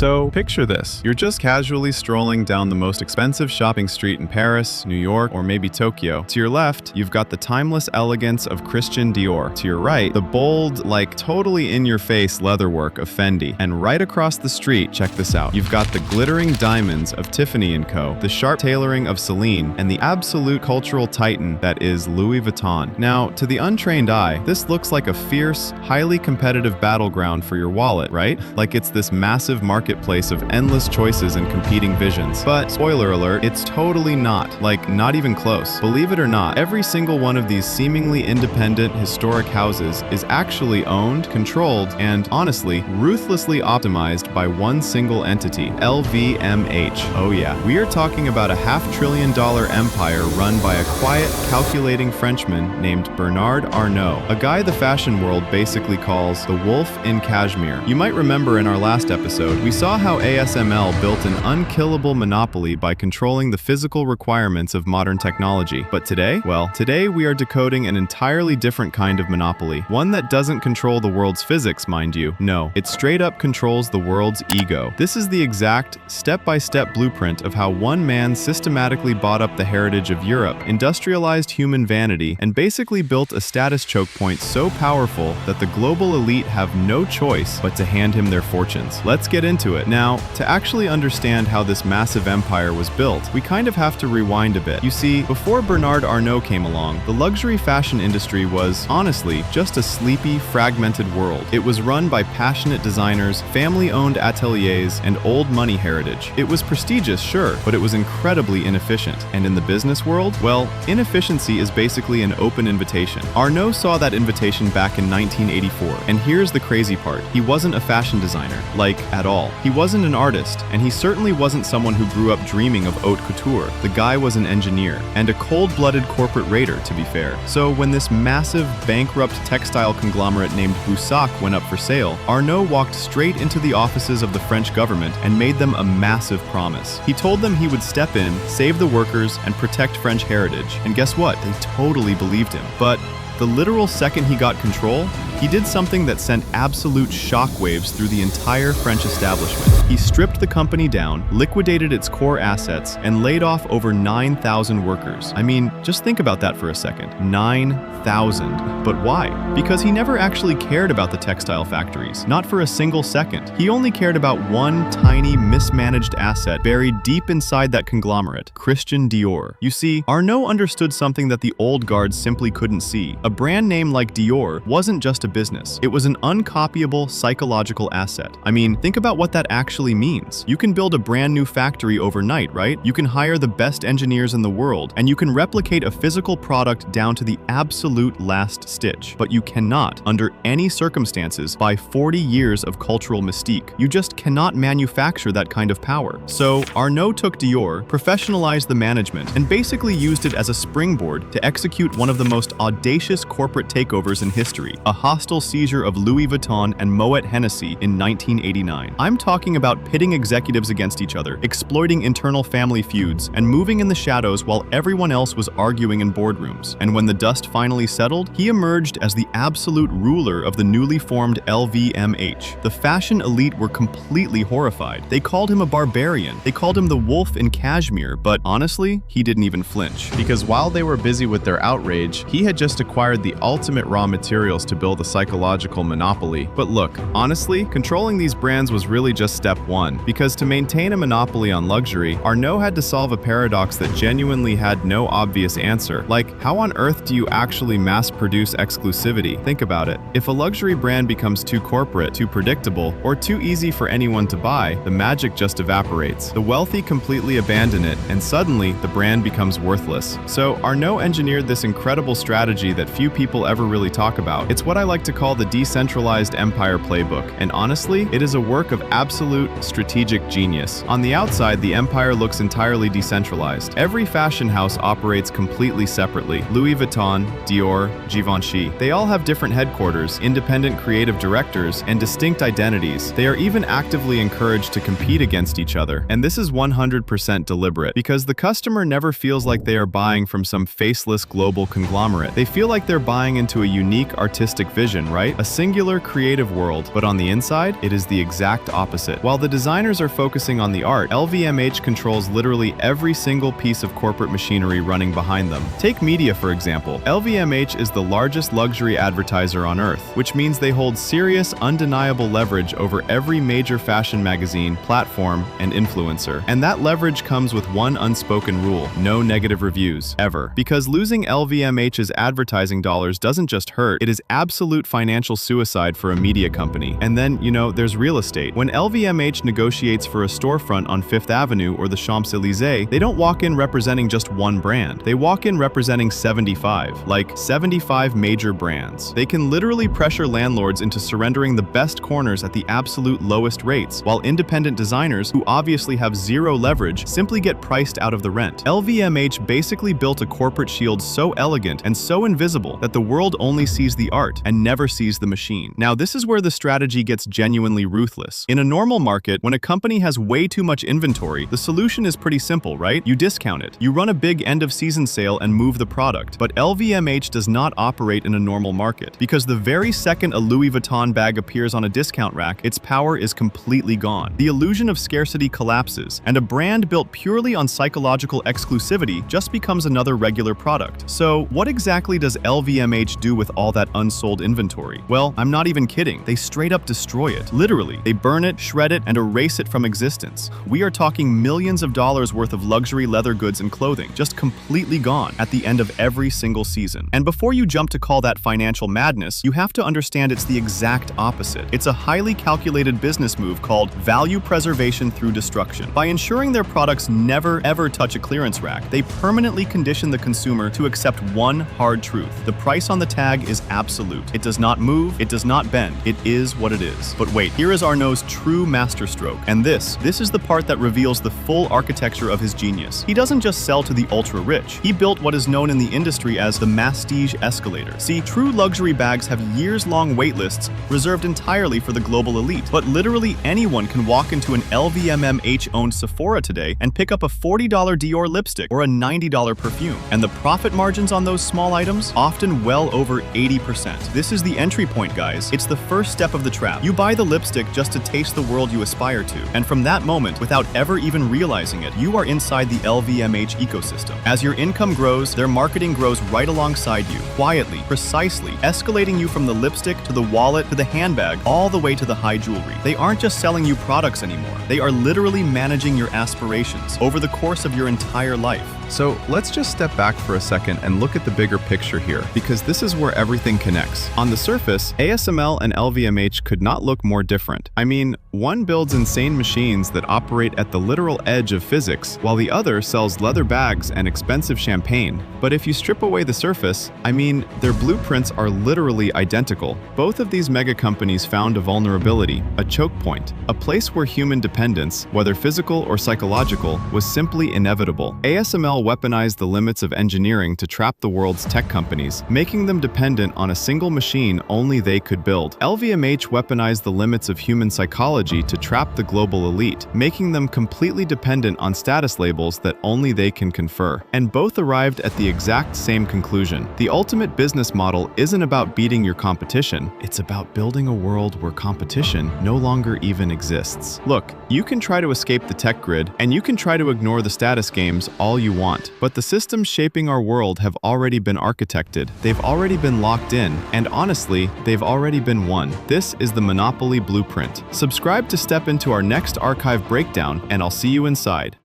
So, picture this. You're just casually strolling down the most expensive shopping street in Paris, New York, or maybe Tokyo. To your left, you've got the timeless elegance of Christian Dior. To your right, the bold, totally in-your-face leatherwork of Fendi. And right across the street, check this out. You've got the glittering diamonds of Tiffany & Co., the sharp tailoring of Celine, and the absolute cultural titan that is Louis Vuitton. Now, to the untrained eye, this looks like a fierce, highly competitive battleground for your wallet, right? Like it's this massive marketplace of endless choices and competing visions. But, spoiler alert, it's totally not. Not even close. Believe it or not, every single one of these seemingly independent, historic houses is actually owned, controlled, and, honestly, ruthlessly optimized by one single entity, LVMH. Oh yeah, we are talking about a $500 billion empire run by a quiet, calculating Frenchman named Bernard Arnault, a guy the fashion world basically calls the wolf in cashmere. You might remember in our last episode, we saw how ASML built an unkillable monopoly by controlling the physical requirements of modern technology. But today? Well, today we are decoding an entirely different kind of monopoly. One that doesn't control the world's physics, mind you. No, it straight up controls the world's ego. This is the exact, step-by-step blueprint of how one man systematically bought up the heritage of Europe, industrialized human vanity, and basically built a status choke point so powerful that the global elite have no choice but to hand him their fortunes. Let's get into it. Now, to actually understand how this massive empire was built, we kind of have to rewind a bit. You see, before Bernard Arnault came along, the luxury fashion industry was, honestly, just a sleepy, fragmented world. It was run by passionate designers, family-owned ateliers, and old money heritage. It was prestigious, sure, but it was incredibly inefficient. And in the business world, well, inefficiency is basically an open invitation. Arnault saw that invitation back in 1984, and here's the crazy part. He wasn't a fashion designer, at all. He wasn't an artist, and he certainly wasn't someone who grew up dreaming of haute couture. The guy was an engineer, and a cold-blooded corporate raider, to be fair. So when this massive, bankrupt textile conglomerate named Boussac went up for sale, Arnault walked straight into the offices of the French government and made them a massive promise. He told them he would step in, save the workers, and protect French heritage. And guess what? They totally believed him. But the literal second he got control, he did something that sent absolute shockwaves through the entire French establishment. He stripped the company down, liquidated its core assets, and laid off over 9,000 workers. I mean, just think about that for a second. 9,000. But why? Because he never actually cared about the textile factories, not for a single second. He only cared about one tiny, mismanaged asset buried deep inside that conglomerate, Christian Dior. You see, Arnault understood something that the old guard simply couldn't see. A brand name like Dior wasn't just a business. It was an uncopyable psychological asset. I mean, think about what that actually means. You can build a brand new factory overnight, right? You can hire the best engineers in the world, and you can replicate a physical product down to the absolute last stitch. But you cannot, under any circumstances, buy 40 years of cultural mystique. You just cannot manufacture that kind of power. So, Arnault took Dior, professionalized the management, and basically used it as a springboard to execute one of the most audacious corporate takeovers in history, a hostile seizure of Louis Vuitton and Moet Hennessy in 1989. I'm talking about pitting executives against each other, exploiting internal family feuds, and moving in the shadows while everyone else was arguing in boardrooms. And when the dust finally settled, he emerged as the absolute ruler of the newly formed LVMH. The fashion elite were completely horrified. They called him a barbarian. They called him the wolf in cashmere, but honestly, he didn't even flinch. Because while they were busy with their outrage, he had just acquired the ultimate raw materials to build a psychological monopoly. But look, honestly, controlling these brands was really just step one, because to maintain a monopoly on luxury, Arnault had to solve a paradox that genuinely had no obvious answer. How on earth do you actually mass-produce exclusivity? Think about it. If a luxury brand becomes too corporate, too predictable, or too easy for anyone to buy, the magic just evaporates. The wealthy completely abandon it, and suddenly, the brand becomes worthless. So Arnault engineered this incredible strategy that few people ever really talk about. It's what I like to call the decentralized empire playbook, and honestly, it is a work of absolute strategic genius. On the outside, the empire looks entirely decentralized. Every fashion house operates completely separately. Louis Vuitton, Dior, Givenchy. They all have different headquarters, independent creative directors, and distinct identities. They are even actively encouraged to compete against each other. And this is 100% deliberate, because the customer never feels like they are buying from some faceless global conglomerate. They feel like like they're buying into a unique artistic vision, right? A singular creative world, but on the inside, it is the exact opposite. While the designers are focusing on the art, LVMH controls literally every single piece of corporate machinery running behind them. Take media, for example. LVMH is the largest luxury advertiser on earth, which means they hold serious, undeniable leverage over every major fashion magazine, platform, and influencer. And that leverage comes with one unspoken rule: no negative reviews, ever. Because losing LVMH's advertising dollars doesn't just hurt, it is absolute financial suicide for a media company. And then, there's real estate. When LVMH negotiates for a storefront on Fifth Avenue or the Champs-Élysées, they don't walk in representing just one brand. They walk in representing 75, like 75 major brands. They can literally pressure landlords into surrendering the best corners at the absolute lowest rates, while independent designers, who obviously have zero leverage, simply get priced out of the rent. LVMH basically built a corporate shield so elegant and so invisible that the world only sees the art and never sees the machine. Now, this is where the strategy gets genuinely ruthless. In a normal market, when a company has way too much inventory, the solution is pretty simple, right? You discount it. You run a big end-of-season sale and move the product. But LVMH does not operate in a normal market, because the very second a Louis Vuitton bag appears on a discount rack, its power is completely gone. The illusion of scarcity collapses, and a brand built purely on psychological exclusivity just becomes another regular product. So, what exactly does LVMH do with all that unsold inventory? Well, I'm not even kidding. They straight up destroy it. Literally, they burn it, shred it, and erase it from existence. We are talking millions of dollars worth of luxury leather goods and clothing, just completely gone at the end of every single season. And before you jump to call that financial madness, you have to understand it's the exact opposite. It's a highly calculated business move called value preservation through destruction. By ensuring their products never ever touch a clearance rack, they permanently condition the consumer to accept one hard truth: the price on the tag is absolute. It does not move, it does not bend, it is what it is. But wait, here is Arnault's true masterstroke. And this is the part that reveals the full architecture of his genius. He doesn't just sell to the ultra-rich. He built what is known in the industry as the mastige escalator. See, true luxury bags have years-long waitlists reserved entirely for the global elite. But literally anyone can walk into an LVMH-owned Sephora today and pick up a $40 Dior lipstick or a $90 perfume. And the profit margins on those small items? Often well over 80%. This is the entry point, guys. It's the first step of the trap. You buy the lipstick just to taste the world you aspire to. And from that moment, without ever even realizing it, you are inside the LVMH ecosystem. As your income grows, their marketing grows right alongside you, quietly, precisely, escalating you from the lipstick to the wallet to the handbag, all the way to the high jewelry. They aren't just selling you products anymore. They are literally managing your aspirations over the course of your entire life. So let's just step back for a second and look at the bigger picture here, because this is where everything connects. On the surface, ASML and LVMH could not look more different. I mean, one builds insane machines that operate at the literal edge of physics, while the other sells leather bags and expensive champagne. But if you strip away the surface, I mean, their blueprints are literally identical. Both of these mega companies found a vulnerability, a choke point, a place where human dependence, whether physical or psychological, was simply inevitable. ASML weaponized the limits of engineering to trap the world's tech companies, making them dependent on a single machine only they could build. LVMH weaponized the limits of human psychology to trap the global elite, making them completely dependent on status labels that only they can confer. And both arrived at the exact same conclusion. The ultimate business model isn't about beating your competition, it's about building a world where competition no longer even exists. Look, you can try to escape the tech grid, and you can try to ignore the status games all you want. But the systems shaping our world have already been architected, they've already been locked in, and honestly, they've already been won. This is the Monopoly blueprint. Subscribe to step into our next archive breakdown, and I'll see you inside.